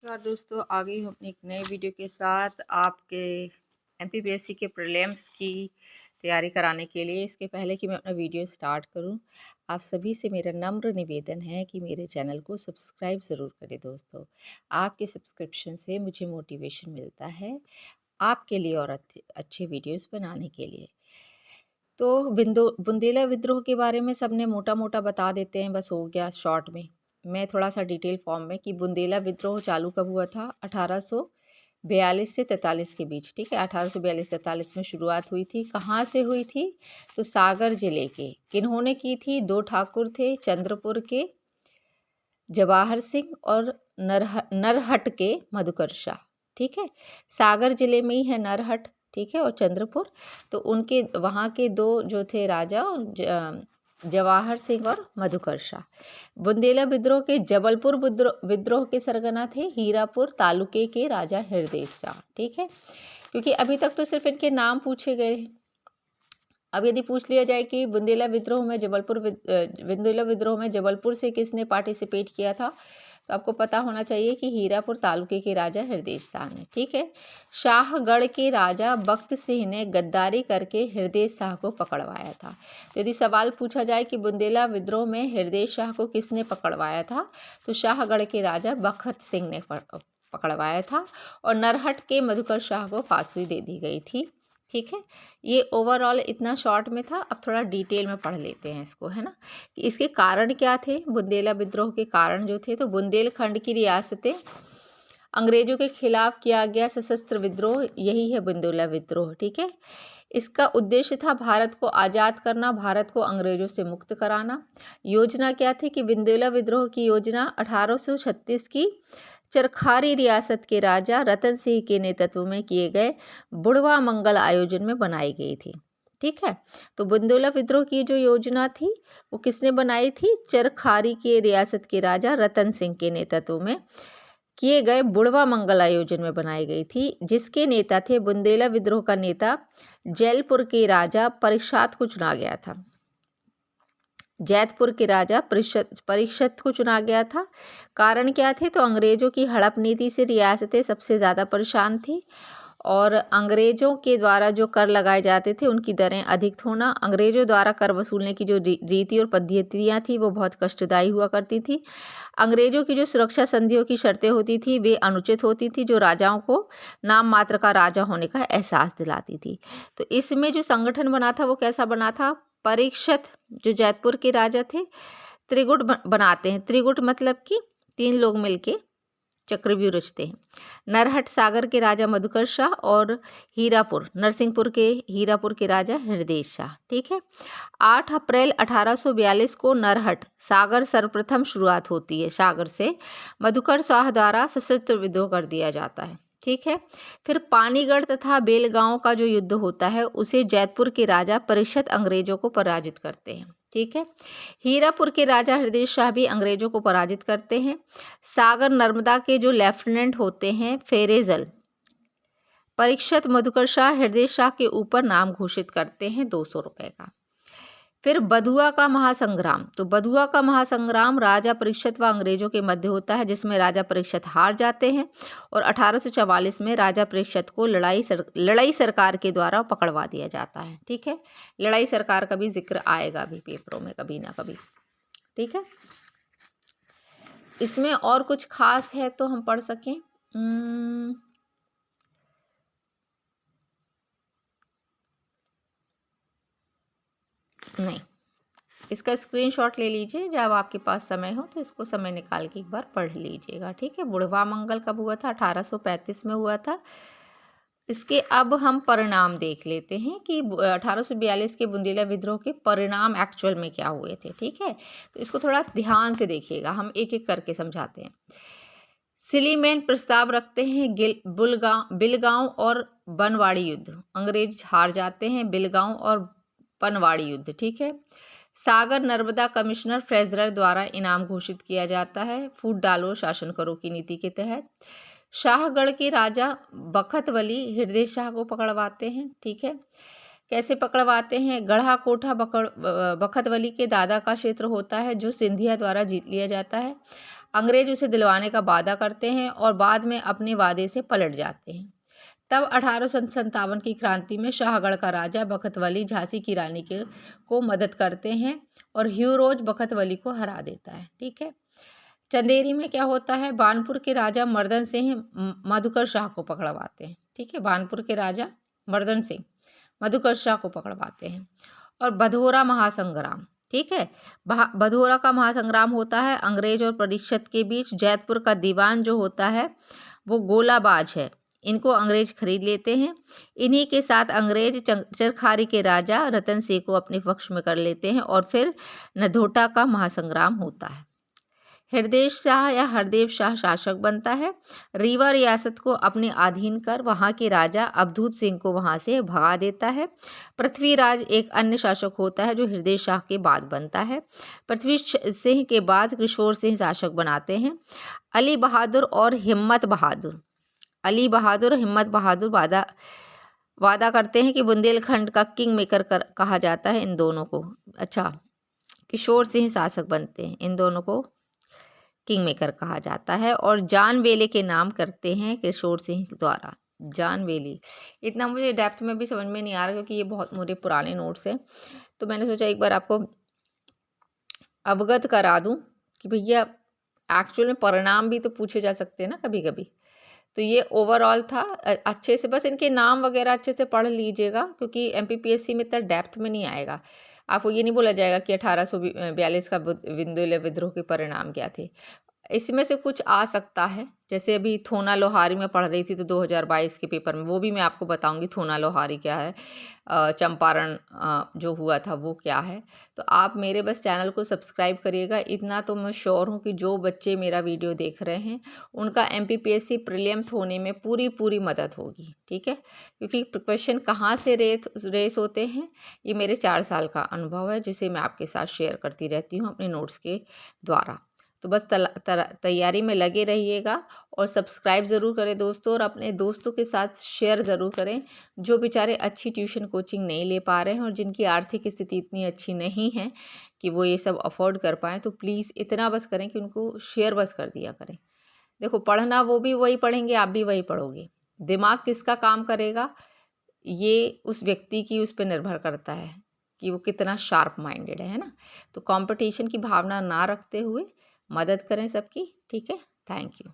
नमस्कार दोस्तों, आ गई हूँ अपनी एक नए वीडियो के साथ आपके एमपीपीएससी के प्रीलिम्स की तैयारी कराने के लिए। इसके पहले कि मैं अपना वीडियो स्टार्ट करूँ, आप सभी से मेरा नम्र निवेदन है कि मेरे चैनल को सब्सक्राइब ज़रूर करें दोस्तों। आपके सब्सक्रिप्शन से मुझे मोटिवेशन मिलता है आपके लिए और अच्छे वीडियोज़ बनाने के लिए। तो बुंदेला विद्रोह के बारे में सबने मोटा-मोटा बता देते हैं, बस हो गया शॉर्ट में। मैं थोड़ा-सा डिटेल फॉर्म में कि बुंदेला विद्रोह चालू कब हुआ था? 1842 से 43 के बीच, ठीक है? 1842-43 में शुरुआत हुई थी। कहाँ से हुई थी? तो सागर जिले के। किन्होंने की थी? 2 ठाकुर थे, चंद्रपुर के जवाहर सिंह और नरहट के मधुकर शाह, ठीक है? सागर जिले में ही है नरहट, ठीक है, और चंद्रपुर। तो उनके वहाँ के 2 जो थे राजा, जवाहर सिंह और मधुकर शाह। बुंदेला विद्रोह के जबलपुर विद्रोह के सरगना थे हीरापुर तालुके के राजा हृदय शाह, ठीक है? क्योंकि अभी तक तो सिर्फ इनके नाम पूछे गए हैं। अब यदि पूछ लिया जाए कि बुंदेला विद्रोह में जबलपुर से किसने पार्टिसिपेट किया था, तो आपको पता होना चाहिए कि हीरापुर तालुके के राजा हृदय शाह ने, ठीक है? शाहगढ़ के राजा बख्त सिंह ने गद्दारी करके हृदय शाह को पकड़वाया था। तो यदि सवाल पूछा जाए कि बुंदेला विद्रोह में हृदय शाह को किसने पकड़वाया था, तो शाहगढ़ के राजा बख्त सिंह ने पकड़वाया था और नरहट के मधुकर शाह को फांसी दे दी गई थी, ठीक है? ये ओवरऑल इतना शॉर्ट में था। अब थोड़ा डिटेल में पढ़ लेते हैं इसको, है ना? कि इसके कारण क्या थे? बुंदेला विद्रोह के कारण जो थे, तो बुंदेलखंड की रियासतें अंग्रेजों के खिलाफ किया गया सशस्त्र विद्रोह, यही है बुंदेला विद्रोह, ठीक है? इसका उद्देश्य था भारत को आज़ाद करना, भारत को अंग्रेजों से मुक्त कराना। योजना क्या थी? कि बुंदेला विद्रोह की योजना 1836 की चरखारी रियासत के राजा रतन सिंह के नेतृत्व में किए गए बुढ़वा मंगल आयोजन में बनाई गई थी, ठीक है? तो बुंदेला विद्रोह की जो योजना थी वो किसने बनाई थी? चरखारी के रियासत के राजा रतन सिंह के नेतृत्व में किए गए बुढ़वा मंगल आयोजन में बनाई गई थी, जिसके नेता थे बुंदेला विद्रोह का नेता जैतपुर के राजा परीक्षात को चुना गया था। जैतपुर के राजा परीक्षत को चुना गया था। कारण क्या थे? तो अंग्रेजों की हड़प नीति से रियासतें सबसे ज़्यादा परेशान थी और अंग्रेजों के द्वारा जो कर लगाए जाते थे उनकी दरें अधिक होना, अंग्रेजों द्वारा कर वसूलने की जो रीति और पद्धतियाँ थी वो बहुत कष्टदायी हुआ करती थी। अंग्रेजों की जो सुरक्षा संधियों की शर्तें होती थी वे अनुचित होती थी, जो राजाओं को नाम मात्र का राजा होने का एहसास दिलाती थी। तो इसमें जो संगठन बना था वो कैसा बना था? परीक्षत जो जैतपुर के राजा थे त्रिगुट बनाते हैं। त्रिगुट मतलब कि 3 लोग मिलके चक्रव्यूह रचते हैं। नरहट सागर के राजा मधुकर शाह और हीरापुर हीरापुर के राजा हृदय शाह, ठीक है? 8 अप्रैल 1842 को नरहट सागर सर्वप्रथम शुरुआत होती है। सागर से मधुकर शाह द्वारा सशस्त्र विद्रोह कर दिया जाता है, ठीक है? फिर पानीगढ़ तथा बेलगांव का जो युद्ध होता है उसे जैतपुर के राजा परीक्षत अंग्रेजों को पराजित करते हैं, ठीक है? हीरापुर के राजा हृदय शाह भी अंग्रेजों को पराजित करते हैं। सागर नर्मदा के जो लेफ्टिनेंट होते हैं फेरेजल परीक्षत मधुकर शाह हृदय शाह के ऊपर नाम घोषित करते हैं 200 रुपए का। फिर बधुआ का महासंग्राम, तो बधुआ का महासंग्राम राजा परीक्षत व अंग्रेजों के मध्य होता है, जिसमें राजा परीक्षत हार जाते हैं और 1844 में राजा परीक्षत को लड़ाई सरकार के द्वारा पकड़वा दिया जाता है, ठीक है? लड़ाई सरकार का भी जिक्र आएगा भी पेपरों में कभी ना कभी, ठीक है? इसमें और कुछ खास है तो हम पढ़ सकें। नहीं, इसका स्क्रीनशॉट ले लीजिए जब आपके पास समय हो, तो इसको समय निकाल के एक बार पढ़ लीजिएगा, ठीक है? बुढ़वा मंगल कब हुआ था? 1835 में हुआ था। इसके अब हम परिणाम देख लेते हैं कि 1842 के बुंदेला विद्रोह के परिणाम एक्चुअल में क्या हुए थे, ठीक है? तो इसको थोड़ा ध्यान से देखिएगा, हम एक एक करके समझाते हैं। सिलीमैन प्रस्ताव रखते हैं बिलगांव और बनवाड़ी युद्ध, अंग्रेज हार जाते हैं। बिलगांव और बनवाड़ी युद्ध, ठीक है? सागर नर्मदा कमिश्नर फ्रेजर द्वारा इनाम घोषित किया जाता है फूट डालो शासन करो की नीति के तहत। शाहगढ़ के राजा बखतवली हृदय शाह को पकड़वाते हैं, ठीक है? कैसे पकड़वाते हैं? गढ़ा कोठा बखतवली के दादा का क्षेत्र होता है जो सिंधिया द्वारा जीत लिया जाता है। अंग्रेज उसे दिलवाने का वादा करते हैं और बाद में अपने वादे से पलट जाते हैं। तब 1857 की क्रांति में शाहगढ़ का राजा बखतवली झांसी की रानी को मदद करते हैं और ह्यूरोज बखतवली को हरा देता है। ठीक है। चंदेरी में क्या होता है, बानपुर के राजा मर्दन सिंह मधुकर शाह को पकड़वाते हैं। ठीक है, बानपुर के राजा मर्दन सिंह मधुकर शाह को पकड़वाते हैं। और भदोरा महासंग्राम, ठीक है, भदोरा का महासंग्राम होता है अंग्रेज और परीक्षित के बीच। जैतपुर का दीवान जो होता है वो गोलाबाज है, इनको अंग्रेज खरीद लेते हैं। इन्हीं के साथ अंग्रेज चरखारी के राजा रतन सिंह को अपने पक्ष में कर लेते हैं और फिर नधोटा का महासंग्राम होता है। हरदेव शाह या हरदेव शाह शासक बनता है। रीवा रियासत को अपने अधीन कर वहाँ के राजा अवधूत सिंह को वहाँ से भगा देता है। पृथ्वीराज एक अन्य शासक होता है जो हरदेव शाह के बाद बनता है। पृथ्वी सिंह के बाद किशोर सिंह शासक बनाते हैं। अली बहादुर और हिम्मत बहादुर, अली बहादुर हिम्मत बहादुर वादा करते हैं कि बुंदेलखंड का किंग मेकर कहा जाता है इन दोनों को। अच्छा, किशोर सिंह शासक बनते हैं, इन दोनों को किंग मेकर कहा जाता है। और जान वेले के नाम करते हैं किशोर सिंह द्वारा। जान वेली, इतना मुझे डेप्थ में भी समझ में नहीं आ रहा क्योंकि ये बहुत मुझे पुराने नोट्स हैं, तो मैंने सोचा एक बार आपको अवगत करा दूं कि भैया एक्चुअल में परिणाम भी तो पूछे जा सकते हैं ना कभी कभी। तो ये ओवरऑल था। अच्छे से बस इनके नाम वगैरह अच्छे से पढ़ लीजिएगा क्योंकि एमपीपीएससी में इतना डेप्थ में नहीं आएगा। आपको ये नहीं बोला जाएगा कि 1842 का विंध्य विद्रोह के परिणाम क्या थे। इसमें से कुछ आ सकता है, जैसे अभी थोना लोहारी में पढ़ रही थी तो 2022 के पेपर में वो भी मैं आपको बताऊंगी थोना लोहारी क्या है, चंपारण जो हुआ था वो क्या है। तो आप मेरे बस चैनल को सब्सक्राइब करिएगा, इतना तो मैं श्योर हूँ कि जो बच्चे मेरा वीडियो देख रहे हैं उनका एमपीपीएससी प्रीलिम्स होने में पूरी मदद होगी। ठीक है, क्योंकि क्वेश्चन कहाँ से रेस होते हैं ये मेरे 4 साल का अनुभव है जिसे मैं आपके साथ शेयर करती रहती हूँ अपने नोट्स के द्वारा। तो बस तैयारी में लगे रहिएगा और सब्सक्राइब ज़रूर करें दोस्तों, और अपने दोस्तों के साथ शेयर ज़रूर करें जो बेचारे अच्छी ट्यूशन कोचिंग नहीं ले पा रहे हैं और जिनकी आर्थिक स्थिति इतनी अच्छी नहीं है कि वो ये सब अफोर्ड कर पाएँ। तो प्लीज़ इतना बस करें कि उनको शेयर बस कर दिया करें। देखो, पढ़ना वो भी वही पढ़ेंगे, आप भी वही पढ़ोगे। दिमाग किसका काम करेगा ये उस व्यक्ति की उस पर निर्भर करता है कि वो कितना शार्प माइंडेड है ना। तो कंपटीशन की भावना ना रखते हुए मदद करें सबकी। ठीक है, थैंक यू।